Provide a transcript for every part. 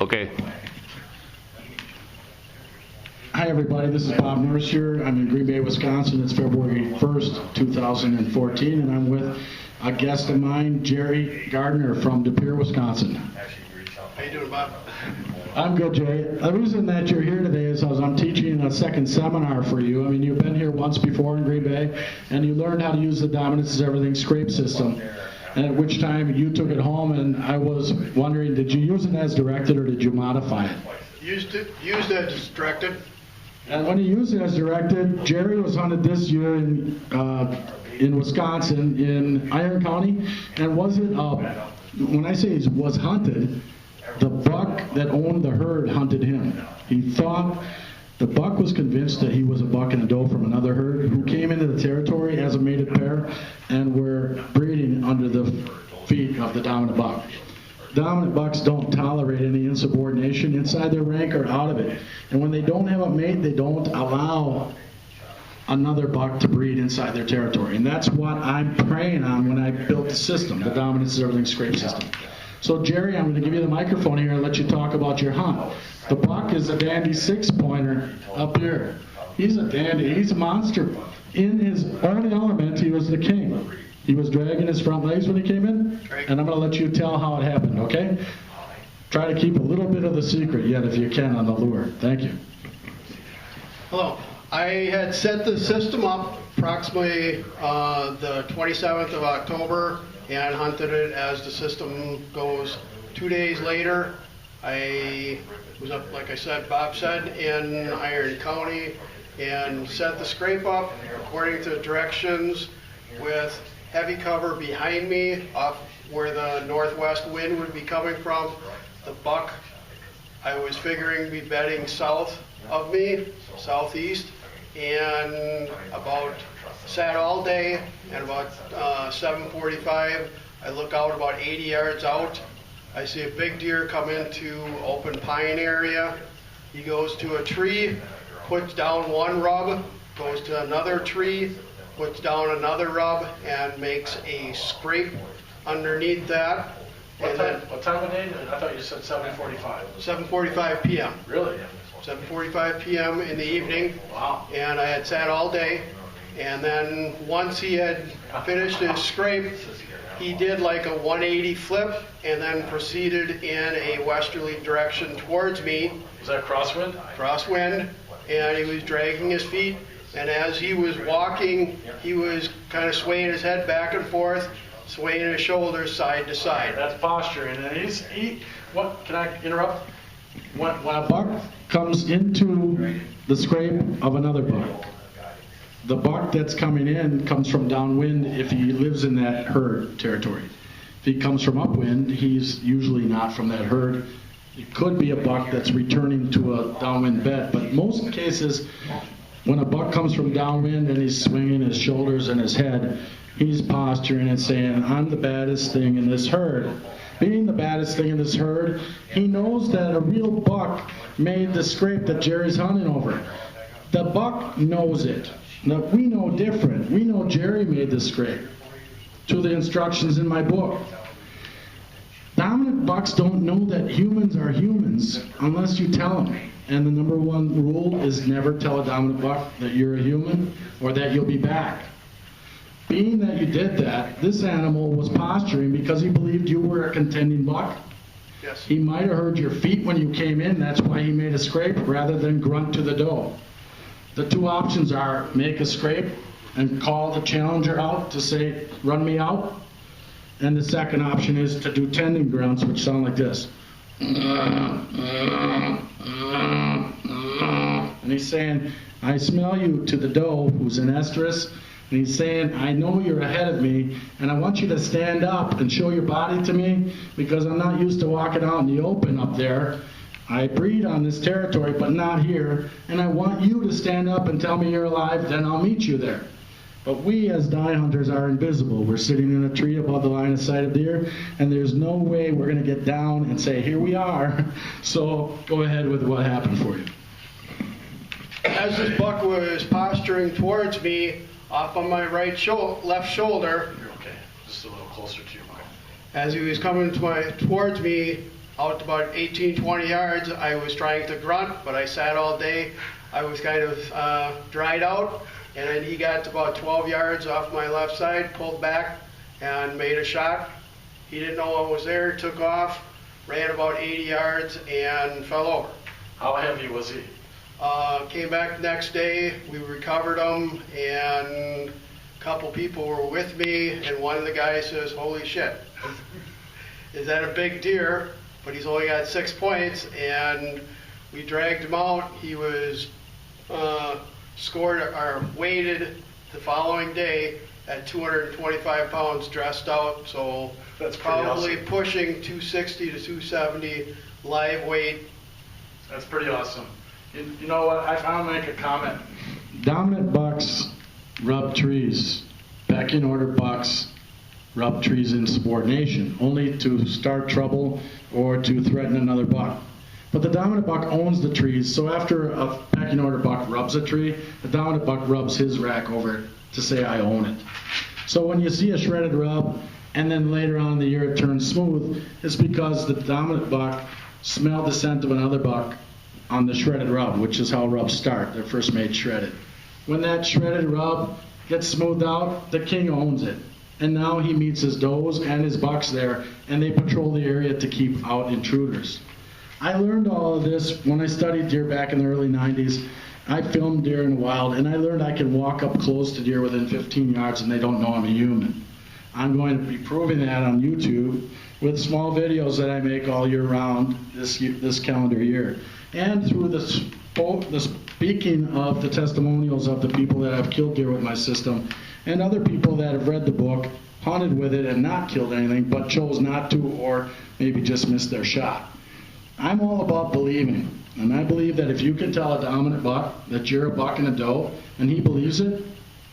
Okay. Hi everybody, this is Bob Mercier. I'm in Green Bay, Wisconsin. It's February 1st, 2014, and I'm with a guest of mine, Jerry Gardner from Pere, Wisconsin. How you doing, Bob? I'm good, Jay. The reason that you're here today is I'm teaching a second seminar for you. I mean, you've been here once before in Green Bay, and you learned how to use the Dominance is Everything scrape system, and at which time you took it home, and I was wondering, did you use it as directed or did you modify it? Used as directed. And when you use it as directed, Jerry was hunted this year in Wisconsin, in Iron County, and was it, when I say he was hunted, the buck that owned the herd hunted him. He thought, the buck was convinced that he was a buck and a doe from another herd who came into the territory as a mated pair and were breeding under the feet of the dominant buck. Dominant bucks don't tolerate any insubordination inside their rank or out of it. And when they don't have a mate, they don't allow another buck to breed inside their territory. And that's what I'm preying on when I built the system, the Dominance is Everything scrape system. So Jerry, I'm going to give you the microphone here and let you talk about your hunt. The buck is a dandy 6-pointer up here. He's a dandy, he's a monster. In his own element, he was the king. He was dragging his front legs when he came in, and I'm going to let you tell how it happened, okay? Try to keep a little bit of the secret yet if you can on the lure. Thank you. Hello. I had set the system up approximately the 27th of October and hunted it as the system goes. 2 days later, I was up, like I said, Bob said, in Iron County and set the scrape up according to directions with heavy cover behind me off where the northwest wind would be coming from. The buck, I was figuring be bedding south of me, southeast, and sat all day, and about 7:45, I look out about 80 yards out. I see a big deer come into open pine area. He goes to a tree, puts down one rub, goes to another tree, puts down another rub, and makes a scrape underneath that. What time of day? I thought you said 7:45. 7:45 p.m. Really? 7:45 p.m. in the evening. Wow. And I had sat all day. And then once he had finished his scrape, he did like a 180 flip and then proceeded in a westerly direction towards me. Was that crosswind? Crosswind. And he was dragging his feet. And as he was walking, he was kind of swaying his head back and forth, swaying his shoulders side to side. That's posturing. And what? Can I interrupt? When a buck comes into the scrape of another buck, the buck that's coming in comes from downwind if he lives in that herd territory. If he comes from upwind, he's usually not from that herd. It could be a buck that's returning to a downwind bed, but most cases, when a buck comes from downwind and he's swinging his shoulders and his head, he's posturing and saying, I'm the baddest thing in this herd. Being the baddest thing in this herd, he knows that a real buck made the scrape that Jerry's hunting over. The buck knows it. Now, we know different. We know Jerry made the scrape to the instructions in my book. Dominant bucks don't know that humans are humans unless you tell them. And the number one rule is never tell a dominant buck that you're a human or that you'll be back. Being that you did that, this animal was posturing because he believed you were a contending buck. Yes. He might have heard your feet when you came in. That's why he made a scrape rather than grunt to the doe. The two options are make a scrape and call the challenger out to say, run me out. And the second option is to do tendon grunts, which sound like this. And he's saying, I smell you to the doe who's in estrus. And he's saying, I know you're ahead of me, and I want you to stand up and show your body to me because I'm not used to walking out in the open up there. I breed on this territory, but not here, and I want you to stand up and tell me you're alive, then I'll meet you there. But we as die hunters are invisible. We're sitting in a tree above the line of sight of deer, and there's no way we're going to get down and say, here we are. So go ahead with what happened for you. As this buck was posturing towards me, off on my left shoulder. You're okay. Just a little closer to your mic. As he was coming towards me, out to about 18, 20 yards, I was trying to grunt, but I sat all day. I was kind of dried out, and then he got to about 12 yards off my left side, pulled back, and made a shot. He didn't know what was there, took off, ran about 80 yards, and fell over. How heavy was he? Came back the next day, we recovered him, and a couple people were with me, and one of the guys says, "Holy shit, is that a big deer?" But he's only got 6 points, and we dragged him out. He was scored or weighted the following day at 225 pounds, dressed out, so That's pretty probably awesome. pushing 260 to 270 live weight. That's pretty awesome. You know what? I'll make a comment. Dominant bucks rub trees. Pecking order bucks rub trees in subordination, only to start trouble or to threaten another buck. But the dominant buck owns the trees, so after a pecking order buck rubs a tree, the dominant buck rubs his rack over it to say, "I own it." So when you see a shredded rub, and then later on in the year it turns smooth, it's because the dominant buck smelled the scent of another buck on the shredded rub, which is how rubs start. They're first made shredded. When that shredded rub gets smoothed out, the king owns it. And now he meets his does and his bucks there, and they patrol the area to keep out intruders. I learned all of this when I studied deer back in the early 90s. I filmed deer in the wild, and I learned I can walk up close to deer within 15 yards and they don't know I'm a human. I'm going to be proving that on YouTube with small videos that I make all year round this calendar year. And through the speaking of the testimonials of the people that have killed deer with my system, and other people that have read the book, hunted with it and not killed anything, but chose not to, or maybe just missed their shot. I'm all about believing, and I believe that if you can tell a dominant buck that you're a buck and a doe, and he believes it,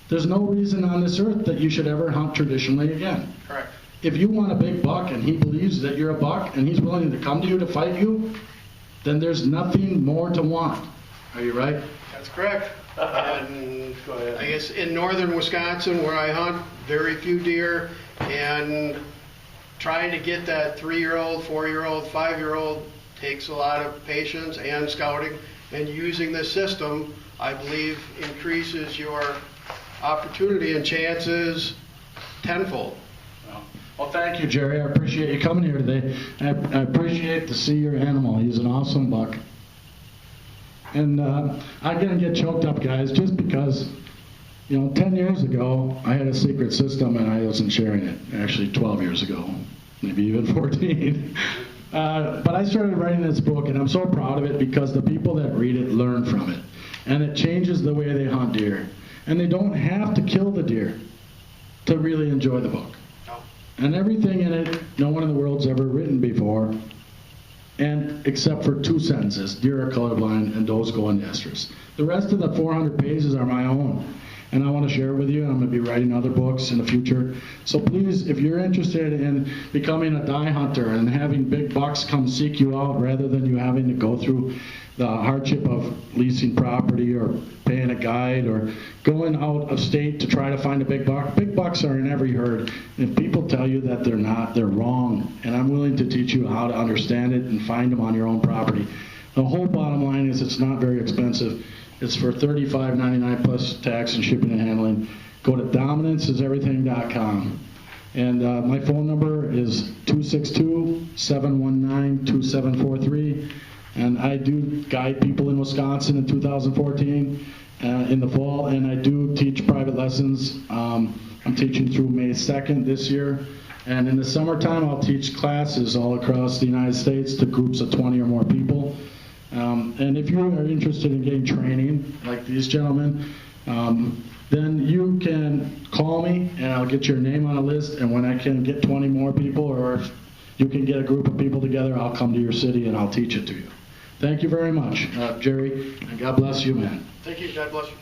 there's no reason on this earth that you should ever hunt traditionally again. Correct. If you want a big buck and he believes that you're a buck and he's willing to come to you to fight you, then there's nothing more to want. Are you right? That's correct. And Go ahead. I guess in northern Wisconsin, where I hunt, very few deer, and trying to get that 3-year-old, 4-year-old, 5-year-old takes a lot of patience and scouting. And using this system, I believe, increases your opportunity and chances tenfold. Well, thank you, Jerry. I appreciate you coming here today. I appreciate to see your animal. He's an awesome buck. And I'm going to get choked up, guys, just because, 10 years ago, I had a secret system and I wasn't sharing it. Actually, 12 years ago, maybe even 14. But I started writing this book, and I'm so proud of it because the people that read it learn from it. And it changes the way they hunt deer. And they don't have to kill the deer to really enjoy the book. And everything in it, no one in the world's ever written before, and except for 2 sentences: deer are colorblind and does go in estrus. The rest of the 400 pages are my own, and I want to share with you, and I'm going to be writing other books in the future. So please, if you're interested in becoming a die hunter and having big bucks come seek you out rather than you having to go through the hardship of leasing property or paying a guide or going out of state to try to find a big buck. Big bucks are in every herd. If people tell you that they're not, they're wrong. And I'm willing to teach you how to understand it and find them on your own property. The whole bottom line is it's not very expensive. It's for $35.99 plus tax and shipping and handling. Go to dominanceeverything.com. And my phone number is 262-719-2743. And I do guide people in Wisconsin in 2014 in the fall, and I do teach private lessons. I'm teaching through May 2nd this year. And in the summertime, I'll teach classes all across the United States to groups of 20 or more people. And if you are interested in getting training, like these gentlemen, then you can call me, and I'll get your name on a list. And when I can get 20 more people, or if you can get a group of people together, I'll come to your city and I'll teach it to you. Thank you very much, Jerry, and God bless you, man. Thank you. God bless you.